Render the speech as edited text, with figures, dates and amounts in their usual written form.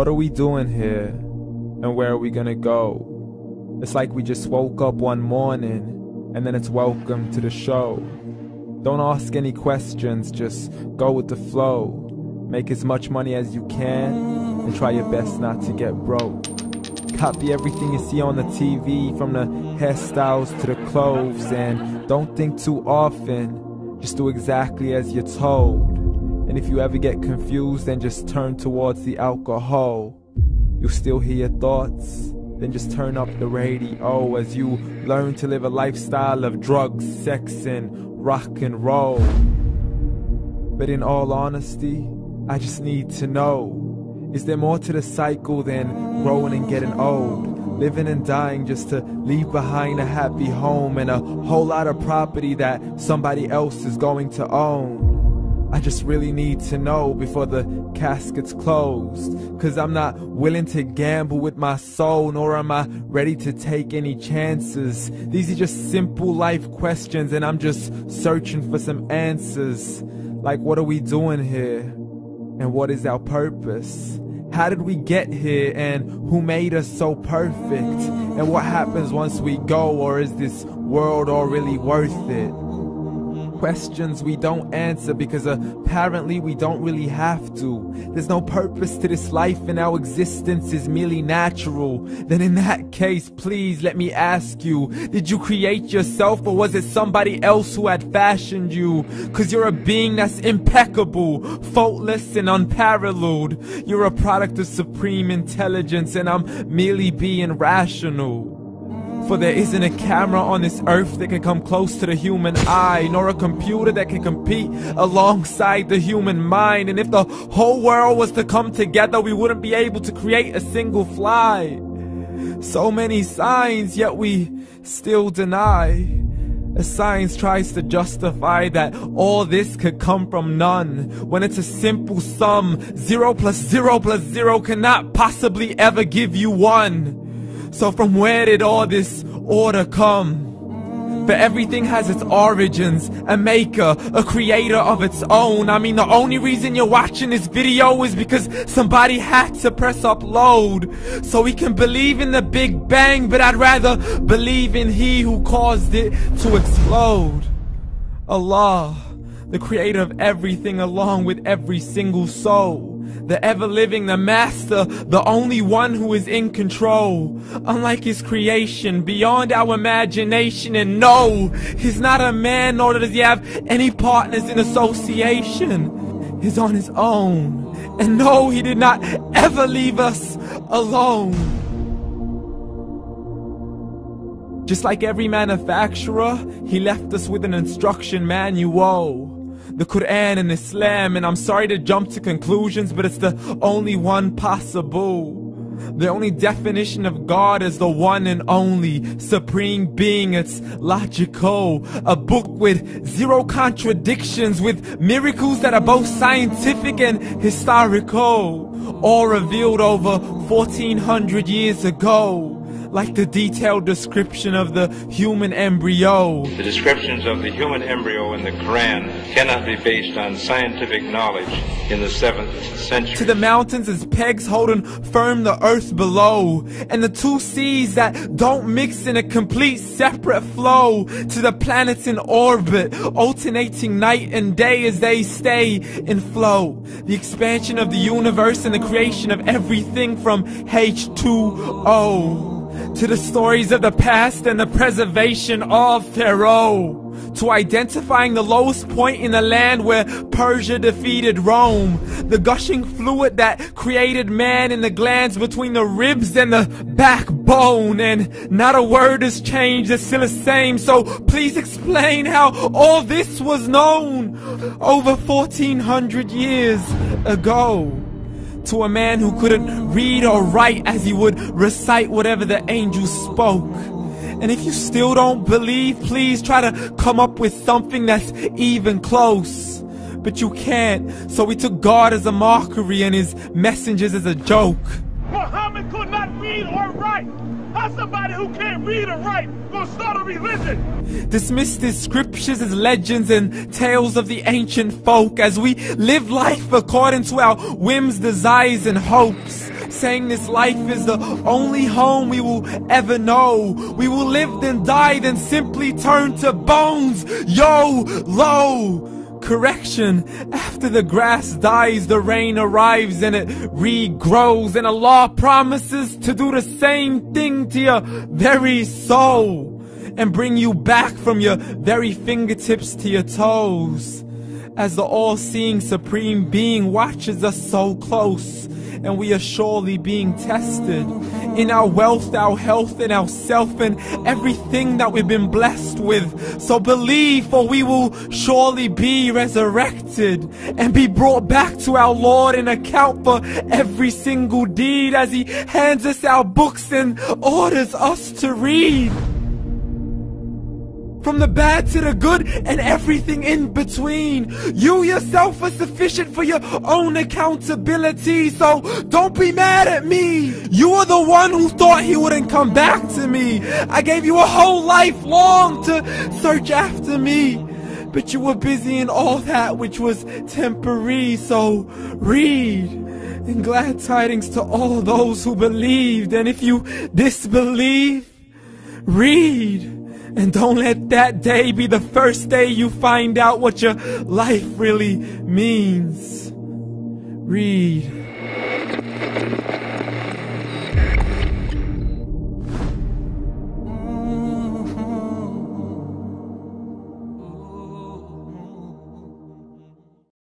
What are we doing here? And where are we gonna go? It's like we just woke up one morning and then it's welcome to the show. Don't ask any questions, just go with the flow. Make as much money as you can and try your best not to get broke. Copy everything you see on the TV, from the hairstyles to the clothes, and don't think too often, just do exactly as you're told. And if you ever get confused, then just turn towards the alcohol. You'll still hear your thoughts, then just turn up the radio as you learn to live a lifestyle of drugs, sex, and rock and roll. But in all honesty, I just need to know, is there more to the cycle than growing and getting old? Living and dying just to leave behind a happy home and a whole lot of property that somebody else is going to own. I just really need to know before the casket's closed, 'cause I'm not willing to gamble with my soul, nor am I ready to take any chances. These are just simple life questions and I'm just searching for some answers. Like, what are we doing here? And what is our purpose? How did we get here, and who made us so perfect? And what happens once we go, or is this world all really worth it? Questions we don't answer because apparently we don't really have to. There's no purpose to this life and our existence is merely natural. Then in that case, please let me ask you, did you create yourself, or was it somebody else who had fashioned you? 'Cause you're a being that's impeccable, faultless and unparalleled. You're a product of supreme intelligence and I'm merely being rational. For there isn't a camera on this earth that can come close to the human eye, nor a computer that can compete alongside the human mind. And if the whole world was to come together, we wouldn't be able to create a single fly. So many signs, yet we still deny. As science tries to justify that all this could come from none, when it's a simple sum. 0 plus 0 plus 0 cannot possibly ever give you 1. So from where did all this order come? For everything has its origins, a maker, a creator of its own. I mean, the only reason you're watching this video is because somebody had to press upload. So we can believe in the Big Bang, but I'd rather believe in He who caused it to explode. Allah, the creator of everything along with every single soul. The ever-living, the master, the only one who is in control. Unlike his creation, beyond our imagination. And no, he's not a man, nor does he have any partners in association. He's on his own. And no, he did not ever leave us alone. Just like every manufacturer, he left us with an instruction manual. The Quran and Islam, and I'm sorry to jump to conclusions, but it's the only one possible. The only definition of God is the one and only supreme being. It's logical, a book with 0 contradictions, with miracles that are both scientific and historical, all revealed over 1400 years ago. Like the detailed description of the human embryo. The descriptions of the human embryo in the Quran cannot be based on scientific knowledge in the 7th century. To the mountains as pegs holding firm the earth below, and the 2 seas that don't mix in a complete separate flow. To the planets in orbit, alternating night and day as they stay in flow. The expansion of the universe and the creation of everything from H2O. To the stories of the past and the preservation of Pharaoh. To identifying the lowest point in the land where Persia defeated Rome. The gushing fluid that created man in the glands between the ribs and the backbone. And not a word has changed, it's still the same. So please explain how all this was known over 1400 years ago. To a man who couldn't read or write as he would recite whatever the angels spoke. And if you still don't believe, please try to come up with something that's even close. But you can't, so we took God as a mockery and his messengers as a joke. Muhammad could not read or write. How's somebody who can't read or write gonna start a religion? Dismissed his scriptures as legends and tales of the ancient folk as we live life according to our whims, desires, and hopes. saying this life is the only home we will ever know. We will live then die, then simply turn to bones. YOLO! Correction, after the grass dies, the rain arrives and it regrows, and Allah promises to do the same thing to your very soul and bring you back from your very fingertips to your toes, as the all-seeing supreme being watches us so close, and we are surely being tested in our wealth, our health, and our self, and everything that we've been blessed with. So believe, for we will surely be resurrected and be brought back to our Lord and account for every single deed, as He hands us our books and orders us to read. From the bad to the good and everything in between. You yourself are sufficient for your own accountability, so don't be mad at me. You are the one who thought He wouldn't come back to me. I gave you a whole life long to search after me, but you were busy in all that which was temporary. So read, and glad tidings to all those who believed. And if you disbelieve, read. And don't let that day be the first day you find out what your life really means. Read.